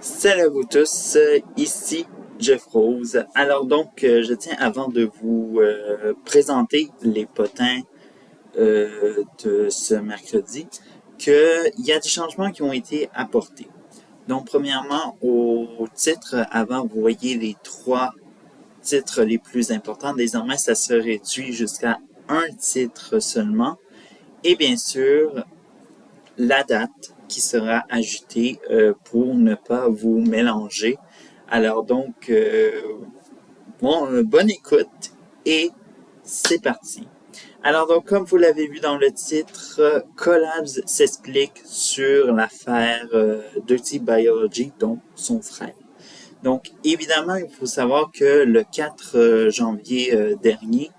Salut à vous tous, ici Jeff Rose. Alors donc, je tiens avant de vous présenter les potins de ce mercredi, qu'il y a des changements qui ont été apportés. Donc, premièrement, au titre, avant, vous voyez les trois titres les plus importants. Désormais, ça se réduit jusqu'à un titre seulement. Et bien sûr, la date qui sera ajoutée pour ne pas vous mélanger. Alors donc, bonne écoute et c'est parti. Alors donc, comme vous l'avez vu dans le titre, Collabs s'explique sur l'affaire Dirty Biology, donc son frère. Donc, évidemment, il faut savoir que le 4 janvier dernier,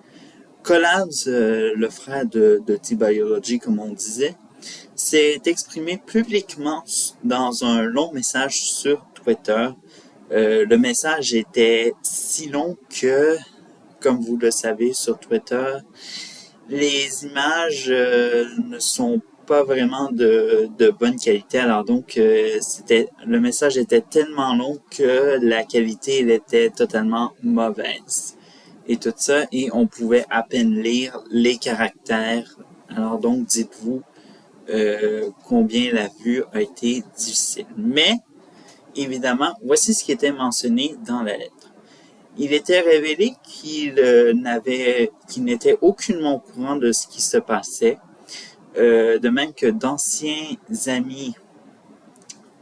Collabs, le frère de Dirty Biology, comme on disait, s'est exprimé publiquement dans un long message sur Twitter. Le message était si long que, comme vous le savez sur Twitter, les images ne sont pas vraiment de bonne qualité. Alors donc, le message était tellement long que la qualité elle était totalement mauvaise. Et tout ça, et on pouvait à peine lire les caractères. Alors donc, dites-vous combien la vue a été difficile. Mais, évidemment, voici ce qui était mentionné dans la lettre. Il était révélé qu'il n'était aucunement au courant de ce qui se passait, de même que d'anciens amis,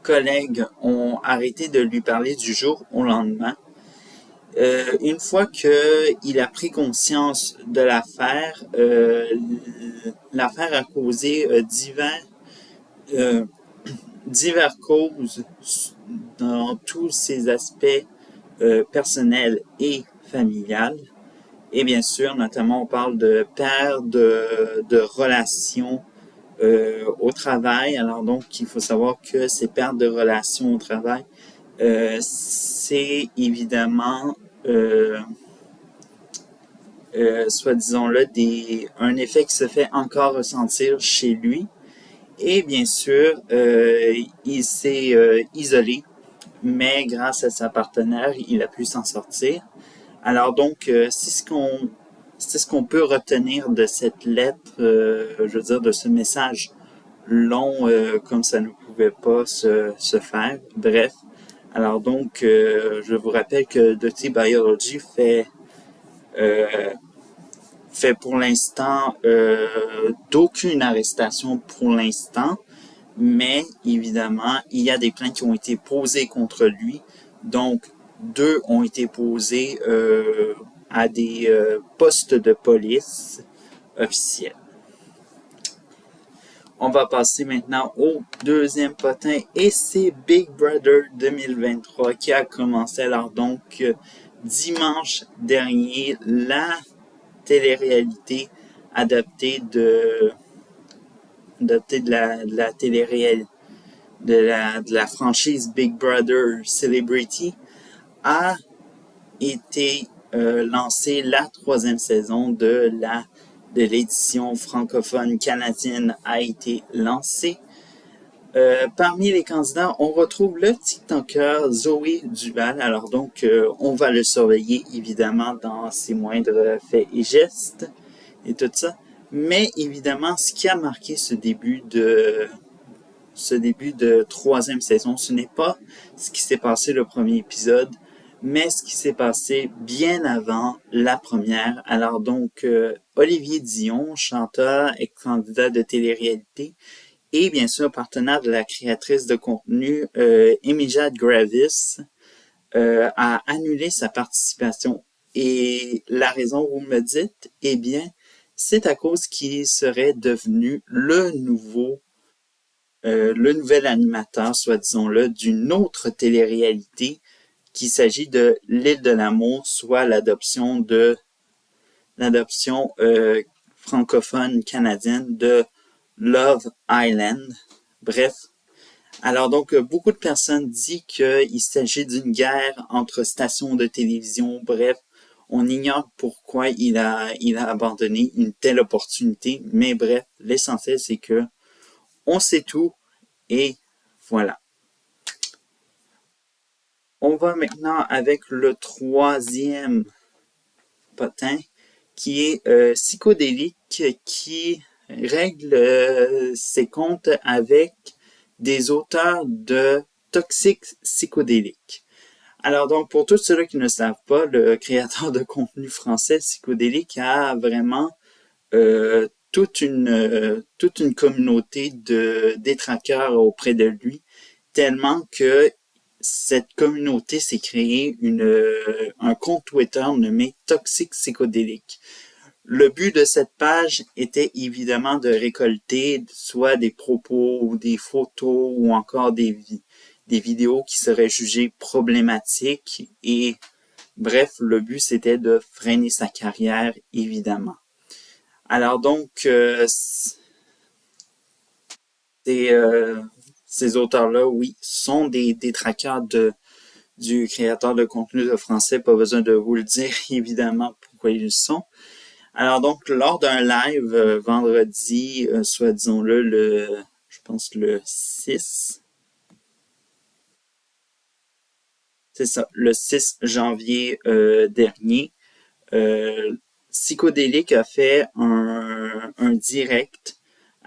collègues ont arrêté de lui parler du jour au lendemain. Une fois qu'il a pris conscience de l'affaire, l'affaire a causé divers causes dans tous ses aspects personnels et familiales. Et bien sûr, notamment, on parle de perte de relations au travail. Alors donc, il faut savoir que ces pertes de relations au travail, c'est évidemment, soit disons-le, un effet qui se fait encore ressentir chez lui. Et bien sûr, il s'est isolé, mais grâce à sa partenaire, il a pu s'en sortir. Alors donc, c'est ce qu'on peut retenir de cette lettre, je veux dire, de ce message long, comme ça ne pouvait pas se faire. Bref, alors donc, je vous rappelle que Dirty Biology fait pour l'instant d'aucune arrestation pour l'instant, mais évidemment, il y a des plaintes qui ont été posées contre lui. Donc, 2 ont été posées à des postes de police officiels. On va passer maintenant au deuxième potin et c'est Big Brother 2023 qui a commencé. Alors donc, dimanche dernier, la télé-réalité adaptée de la télé-réalité de la franchise Big Brother Celebrity a été lancée la troisième saison de l'édition francophone canadienne a été lancée. Parmi les candidats, on retrouve le TikToker Zoé Duval. Alors donc, on va le surveiller évidemment dans ses moindres faits et gestes et tout ça. Mais évidemment, ce qui a marqué ce début de troisième saison, ce n'est pas ce qui s'est passé le premier épisode, mais ce qui s'est passé bien avant la première. Alors donc, Olivier Dion, chanteur et candidat de télé-réalité, et bien sûr partenaire de la créatrice de contenu Emilia Gravis, a annulé sa participation. Et la raison, vous me dites, eh bien, c'est à cause qu'il serait devenu le nouvel animateur, soit disons-le, d'une autre télé-réalité qu'il s'agit de l'île de l'amour, soit l'adoption francophone canadienne de Love Island. Bref. Alors donc, beaucoup de personnes disent qu'il s'agit d'une guerre entre stations de télévision. Bref, on ignore pourquoi il a abandonné une telle opportunité. Mais bref, l'essentiel, c'est que on sait tout et voilà. on va maintenant avec le troisième potin qui est psychodélique, qui règle ses comptes avec des auteurs de toxiques psychodéliques. Alors donc, pour tous ceux qui ne savent pas, le créateur de contenu français psychodélique a vraiment toute une communauté de détraqueurs auprès de lui, tellement que cette communauté s'est créée un compte Twitter nommé Toxic Psychodélique. Le but de cette page était évidemment de récolter soit des propos ou des photos ou encore des vidéos qui seraient jugées problématiques et bref, le but c'était de freiner sa carrière évidemment. Alors donc, ces auteurs-là, oui, sont des détraqueurs du créateur de contenu de français. Pas besoin de vous le dire, évidemment, pourquoi ils le sont. Alors donc, lors d'un live vendredi, soit disons-le, je pense le 6, c'est ça, le 6 janvier dernier, Psychodélique a fait un direct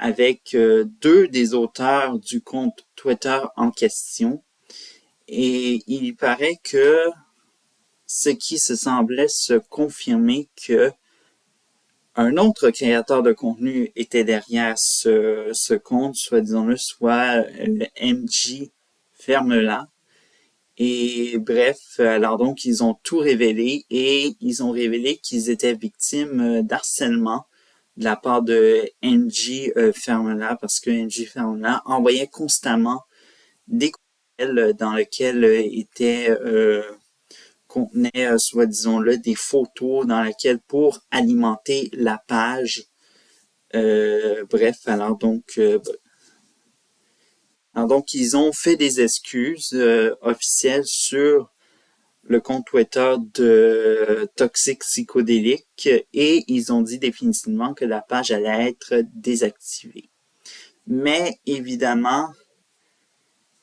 avec deux des auteurs du compte Twitter en question. Et il paraît que ce qui se semblait se confirmer que un autre créateur de contenu était derrière ce compte, soit disons-le, soit le MJ Fermela. Et bref, alors donc ils ont tout révélé et ils ont révélé qu'ils étaient victimes d'harcèlement de la part de NJ Fermela parce que NJ Fermela envoyait constamment des courriels dans lesquels contenait, soit disons-le, des photos dans lesquelles pour alimenter la page. Bref, alors donc ils ont fait des excuses officielles sur le compte Twitter de Toxic Psychodélique et ils ont dit définitivement que la page allait être désactivée. Mais évidemment,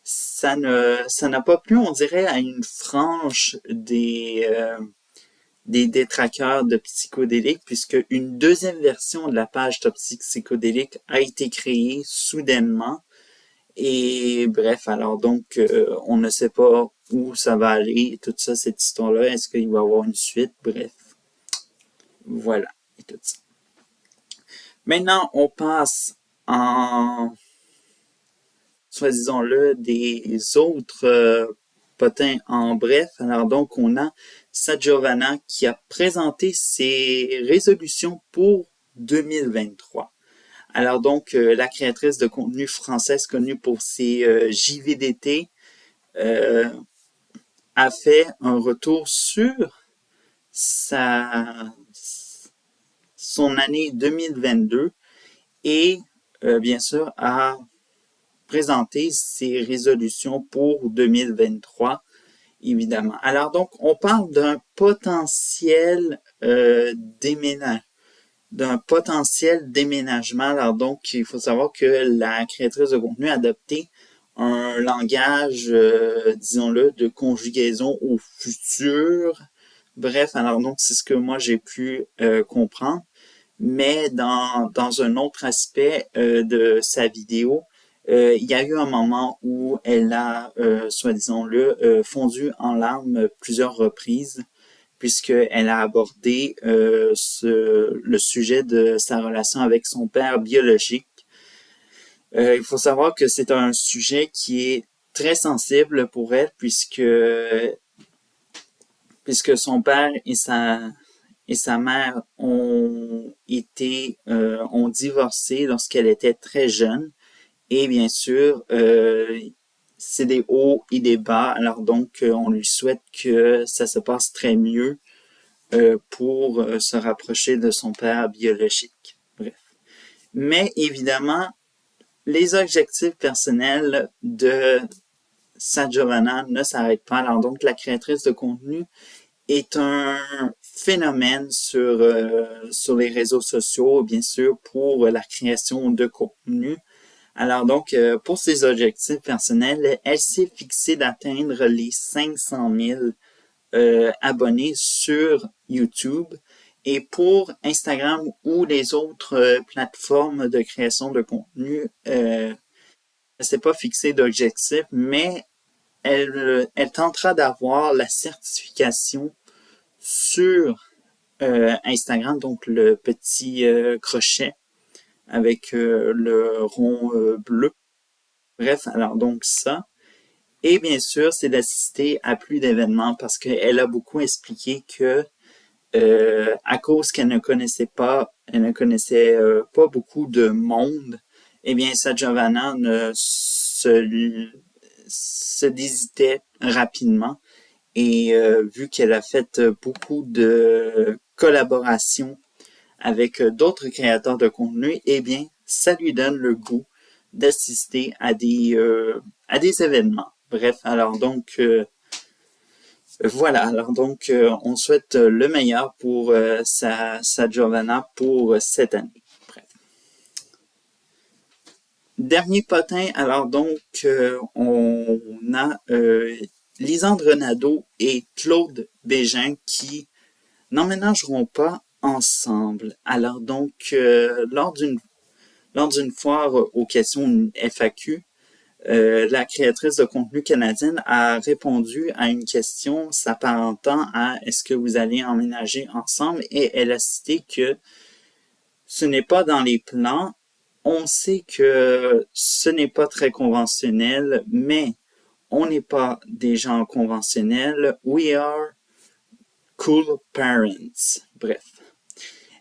ça n'a pas plu, on dirait, à une frange des détraqueurs de psychodéliques, puisque une deuxième version de la page Toxic Psychodélique a été créée soudainement. Et bref, alors donc, on ne sait pas où ça va aller, tout ça, cette histoire-là. Est-ce qu'il va y avoir une suite? Bref, voilà, et tout ça. Maintenant, on passe en, soit disons-le, des autres potins en bref. Alors donc, on a Sagiovanna qui a présenté ses résolutions pour 2023. Alors donc, la créatrice de contenu française connue pour ses JVDT a fait un retour sur son année 2022 et bien sûr a présenté ses résolutions pour 2023, évidemment. Alors donc, on parle d'un potentiel déménagement. Alors donc, il faut savoir que la créatrice de contenu a adopté un langage, disons-le, de conjugaison au futur. Bref, alors donc, c'est ce que moi j'ai pu comprendre. Mais dans un autre aspect de sa vidéo, il y a eu un moment où elle a, soi-disant-le, fondu en larmes plusieurs reprises, puisqu'elle a abordé le sujet de sa relation avec son père biologique. Il faut savoir que c'est un sujet qui est très sensible pour elle, puisque son père et sa mère ont divorcé lorsqu'elle était très jeune. Et bien sûr, c'est des hauts et des bas. Alors donc, on lui souhaite que ça se passe très mieux pour se rapprocher de son père biologique. Bref. Mais évidemment, les objectifs personnels de Sagiovanna ne s'arrêtent pas. Alors donc, la créatrice de contenu est un phénomène sur les réseaux sociaux, bien sûr, pour la création de contenu. Alors donc, pour ses objectifs personnels, elle s'est fixée d'atteindre les 500 000 abonnés sur YouTube. Et pour Instagram ou les autres plateformes de création de contenu, elle ne s'est pas fixée d'objectif, mais elle tentera d'avoir la certification sur Instagram, donc le petit crochet avec le rond bleu. Bref, alors donc ça. Et bien sûr, c'est d'assister à plus d'événements parce qu'elle a beaucoup expliqué que à cause qu'elle ne connaissait pas, elle ne connaissait pas beaucoup de monde, eh bien, sa Giovanna ne se désitait rapidement. Et vu qu'elle a fait beaucoup de collaborations avec d'autres créateurs de contenu, eh bien, ça lui donne le goût d'assister à des événements. Bref, alors donc, voilà, alors donc, on souhaite le meilleur pour sa Giovanna pour cette année. Bref. Dernier potin, alors donc, on a Lisandre Nadeau et Claude Bégin qui n'emménageront pas ensemble. Alors donc, lors d'une foire aux questions FAQ, la créatrice de contenu canadienne a répondu à une question s'apparentant à est-ce que vous allez emménager ensemble et elle a cité que ce n'est pas dans les plans. On sait que ce n'est pas très conventionnel, mais on n'est pas des gens conventionnels. We are cool parents. Bref.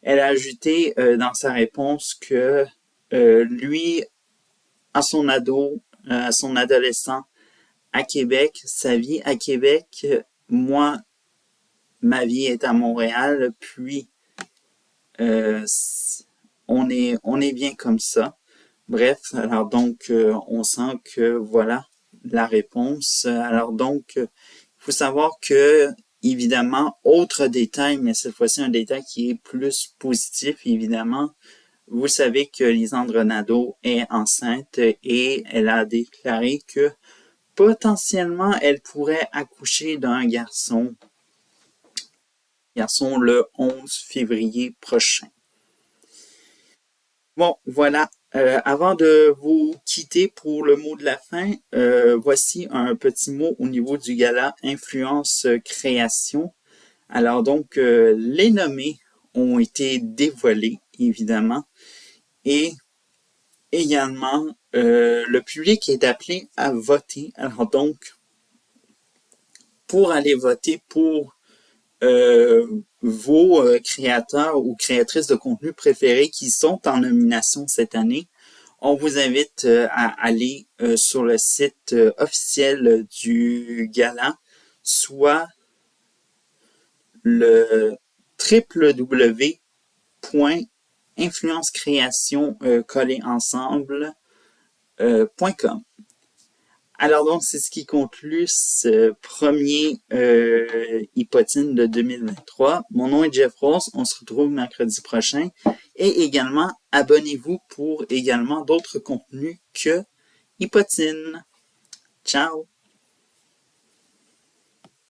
Elle a ajouté dans sa réponse que lui, à son adolescent à Québec, sa vie à Québec, moi, ma vie est à Montréal, puis on est bien comme ça. Bref, alors donc, on sent que voilà la réponse. Alors donc, il faut savoir que, évidemment, autre détail, mais cette fois-ci un détail qui est plus positif, évidemment. Vous savez que Lisandre Nadeau est enceinte et elle a déclaré que potentiellement elle pourrait accoucher d'un garçon le 11 février prochain. Bon, voilà. Avant de vous quitter pour le mot de la fin, voici un petit mot au niveau du gala Influence Création. Alors donc, les nommés ont été dévoilés, évidemment, et également, le public est appelé à voter. Alors donc, pour aller voter pour vos créateurs ou créatrices de contenu préférés qui sont en nomination cette année, on vous invite à aller sur le site officiel du gala, soit le www.influencecreation.com. Alors donc, c'est ce qui conclut ce premier Hypotine de 2023. Mon nom est Jeff Ross. On se retrouve mercredi prochain. Et également, abonnez-vous pour également d'autres contenus que Hypotine. Ciao!